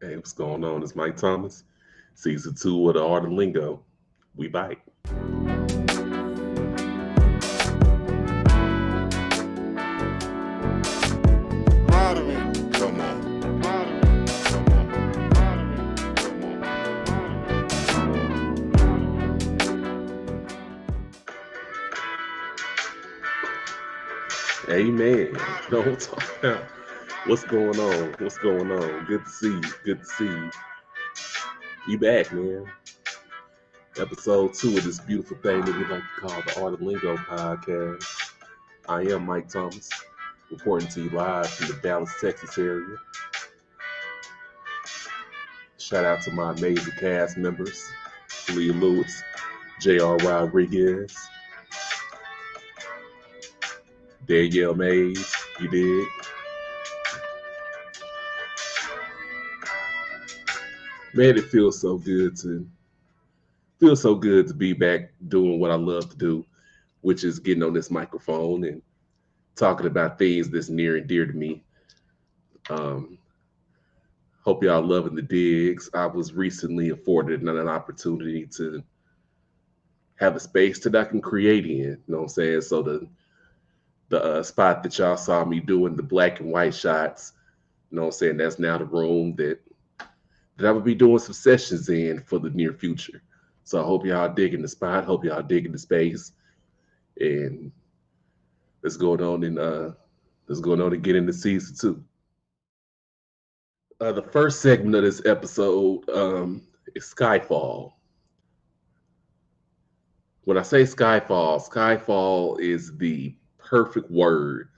Hey, what's going on? It's Mike Thomas, season 2 of the Art of Lingo. We bite. Moderate. Come on. Moderate. Come on. Moderate. Come Hey, man. You know what I'm talking about? What's going on? What's going on? Good to see you. Good to see you. You back, man. Episode 2 of this beautiful thing that we like to call the Art of Lingo podcast. I am Mike Thomas, reporting to you live from the Dallas, Texas area. Shout out to my amazing cast members, Leah Lewis, J.R. Rodriguez, Danielle Mays, you did. Man, it feels so good to be back doing what I love to do, which is getting on this microphone and talking about things that's near and dear to me. Um, Hope y'all loving the digs. I was recently afforded an opportunity to have a space that I can create in. You know what I'm saying? So the spot that y'all saw me doing the black and white shots, you know what I'm saying? That's now the room that I will be doing some sessions in for the near future. So I hope y'all digging the spot. Hope y'all digging the space. And let's go on and get into season 2. The first segment of this episode is Skyfall. When I say Skyfall is the perfect word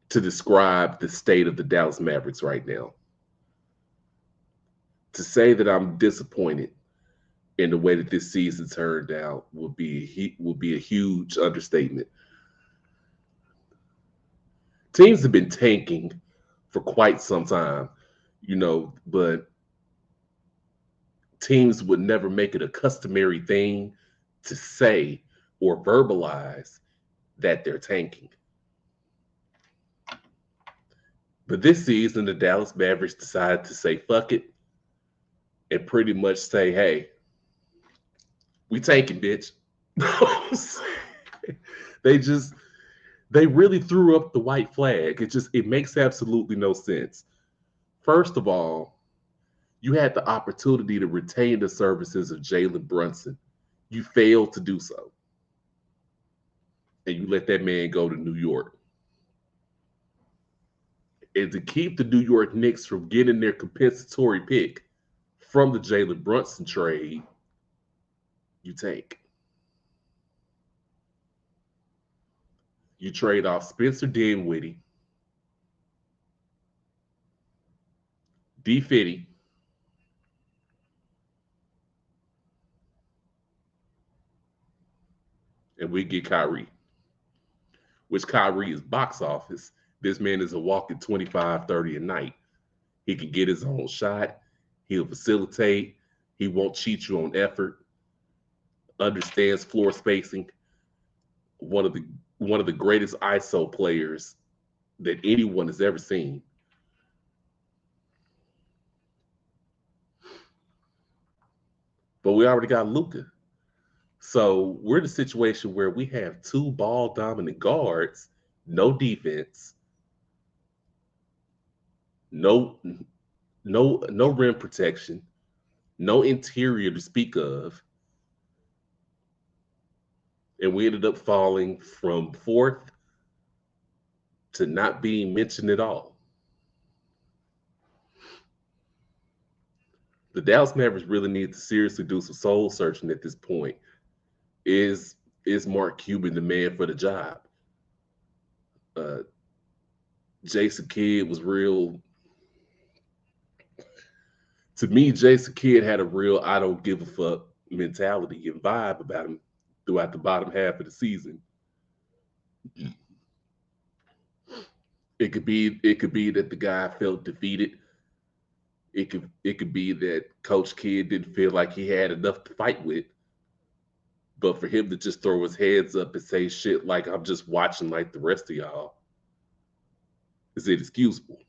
to describe the state of the Dallas Mavericks right now. To say that I'm disappointed in the way that this season turned out would be a huge understatement. Teams have been tanking for quite some time, but teams would never make it a customary thing to say or verbalize that they're tanking. But this season, the Dallas Mavericks decided to say fuck it and pretty much say, hey, we tanking, bitch. they just they really threw up the white flag. It makes absolutely no sense. First of all, you had the opportunity to retain the services of Jalen Brunson. You failed to do so. And you let that man go to New York. And to keep the New York Knicks from getting their compensatory pick from the Jalen Brunson trade, you tank. You trade off Spencer Dinwiddie, D. Fitty, and we get Kyrie, which Kyrie is box office. This man is a walking 25, 30 a night. He can get his own shot. He'll facilitate. He won't cheat you on effort. Understands floor spacing. One of the greatest ISO players that anyone has ever seen. But we already got Luka. So we're in a situation where we have two ball dominant guards, no defense, no no rim protection, no interior to speak of, and we ended up falling from fourth to not being mentioned at all. The Dallas Mavericks really need to seriously do some soul searching at this point. Is Mark Cuban the man for the job? Uh, Jason Kidd was real. To me, Jason Kidd had a real I don't give a fuck mentality and vibe about him throughout the bottom half of the season. It could be that the guy felt defeated. It could be that Coach Kidd didn't feel like he had enough to fight with. But for him to just throw his hands up and say shit like I'm just watching like the rest of y'all, is inexcusable.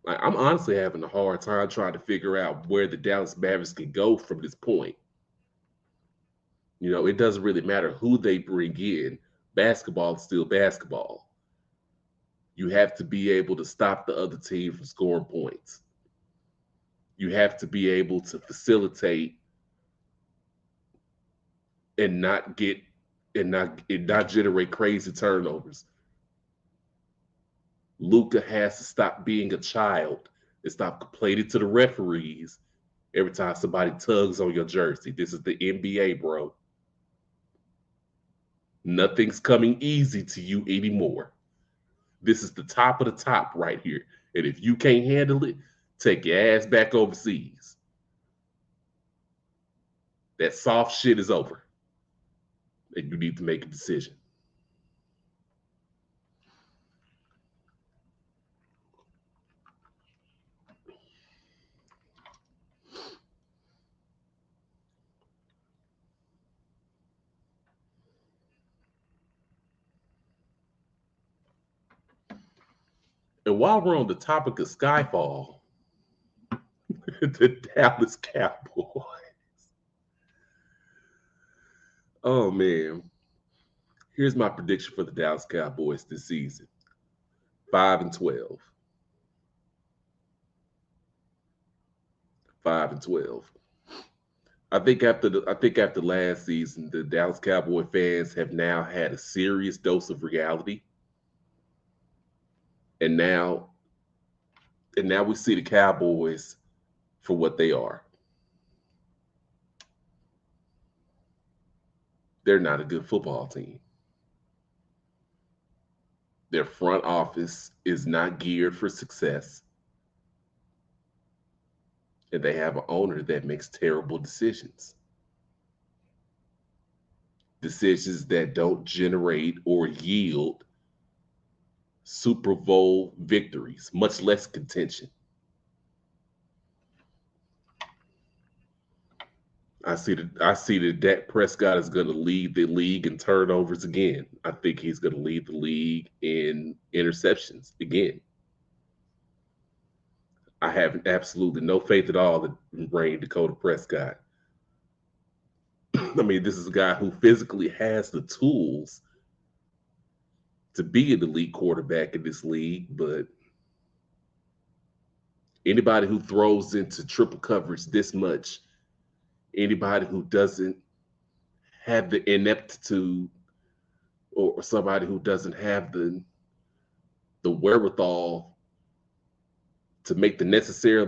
Like, I'm honestly having a hard time trying to figure out where the Dallas Mavericks can go from this point. It doesn't really matter who they bring in. Basketball is still basketball. You have to be able to stop the other team from scoring points. You have to be able to facilitate and not get and not generate crazy turnovers. Luka has to stop being a child and stop complaining to the referees every time somebody tugs on your jersey. This is the NBA, bro. Nothing's coming easy to you anymore. This is the top of the top right here. And if you can't handle it, take your ass back overseas. That soft shit is over. And you need to make a decision. And while we're on the topic of Skyfall, the Dallas Cowboys. Oh man. Here's my prediction for the Dallas Cowboys this season. 5-12. 5-12. I think after last season, the Dallas Cowboy fans have now had a serious dose of reality. And now we see the Cowboys for what they are. They're not a good football team. Their front office is not geared for success. And they have an owner that makes terrible decisions. Decisions that don't generate or yield Super Bowl victories, much less contention. I see that Dak Prescott is going to lead the league in turnovers again. I think he's going to lead the league in interceptions again. I have absolutely no faith at all in Rain Dakota Prescott. I mean, this is a guy who physically has the tools to be an elite quarterback in this league, but anybody who throws into triple coverage this much, anybody who doesn't have the ineptitude, or somebody who doesn't have the wherewithal to make the necessary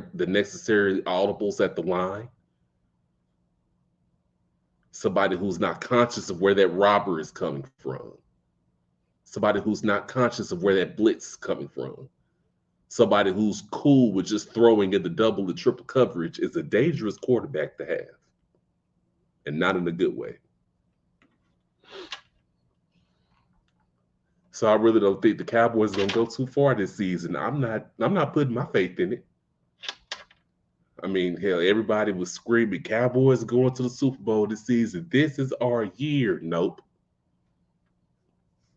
audibles at the line, somebody who's not conscious of where that robber is coming from, somebody who's not conscious of where that blitz is coming from, somebody who's cool with just throwing in the double and triple coverage is a dangerous quarterback to have, and not in a good way. So I really don't think the Cowboys are gonna go too far this season. I'm not putting my faith in it. I mean, hell, everybody was screaming Cowboys going to the Super Bowl this season. This is our year. Nope.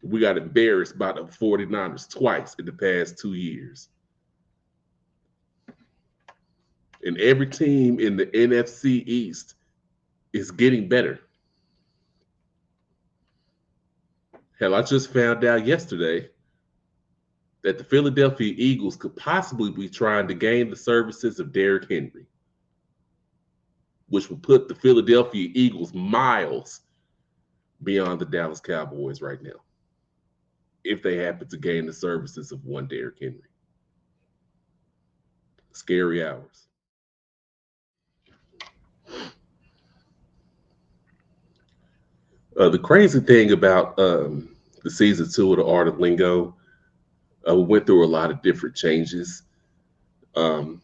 We got embarrassed by the 49ers twice in the past 2 years. And every team in the NFC East is getting better. Hell, I just found out yesterday that the Philadelphia Eagles could possibly be trying to gain the services of Derrick Henry, which would put the Philadelphia Eagles miles beyond the Dallas Cowboys right now, if they happen to gain the services of one Derrick Henry. Scary hours. The crazy thing about the season 2 of the Art of Lingo, we went through a lot of different changes. Um,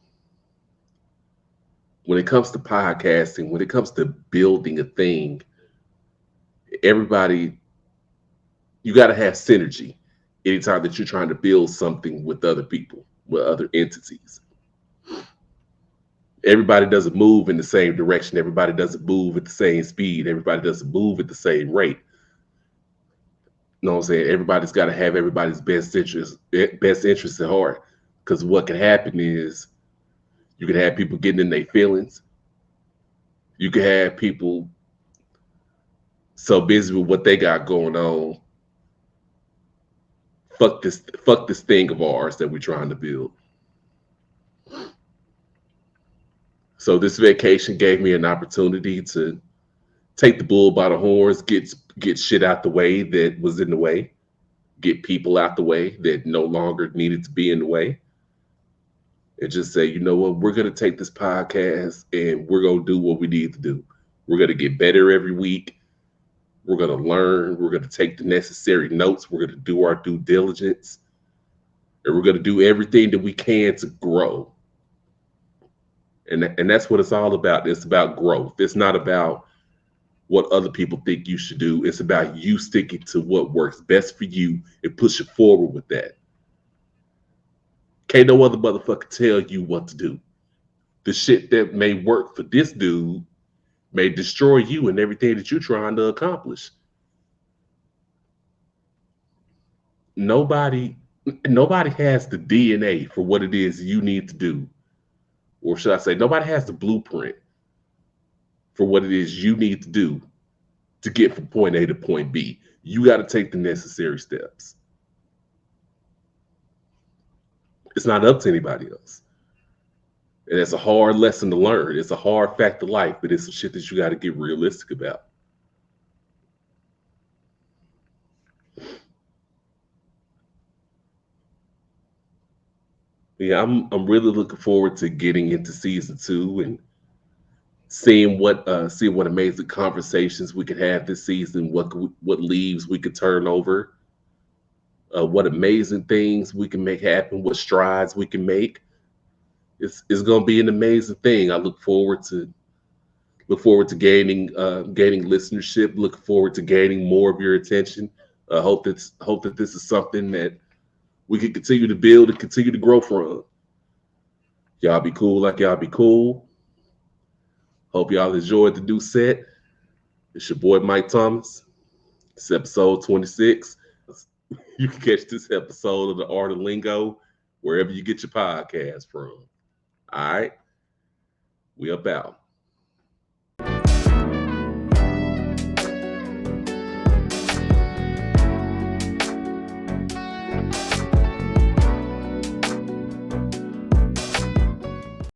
when it comes to podcasting, when it comes to building a thing, everybody, you got to have synergy anytime that you're trying to build something with other people, with other entities. Everybody doesn't move in the same direction. Everybody doesn't move at the same speed. Everybody doesn't move at the same rate. You know what I'm saying? Everybody's got to have everybody's best interest at heart. Because what can happen is you can have people getting in their feelings. You can have people so busy with what they got going on. Fuck this thing of ours that we're trying to build. So this vacation gave me an opportunity to take the bull by the horns, get shit out the way that was in the way, get people out the way that no longer needed to be in the way, and just say, you know what, we're gonna take this podcast and we're gonna do what we need to do. We're gonna get better every week. We're gonna learn. We're gonna take the necessary notes. We're gonna do our due diligence, and we're gonna do everything that we can to grow. And that's what it's all about. It's about growth. It's not about what other people think you should do. It's about you sticking to what works best for you and push it forward with that. Can't no other motherfucker tell you what to do. The shit that may work for this dude may destroy you and everything that you're trying to accomplish. Nobody nobody has the DNA for what it is you need to do. Or should I say nobody has the blueprint for what it is you need to do to get from point A to point B. You got to take the necessary steps. It's not up to anybody else. And it's a hard lesson to learn. It's a hard fact of life, but it's some shit that you got to get realistic about. Yeah, I'm really looking forward to getting into season 2 and seeing what amazing conversations we could have this season, what leaves we could turn over, what amazing things we can make happen, what strides we can make. It's going to be an amazing thing. I look forward to gaining listenership. Look forward to gaining more of your attention. Hope that this is something that we can continue to build and continue to grow from. Y'all be cool like y'all be cool. Hope y'all enjoyed the new set. It's your boy Mike Thomas. It's episode 26. You can catch this episode of the Art of Lingo wherever you get your podcast from. All right, we up out.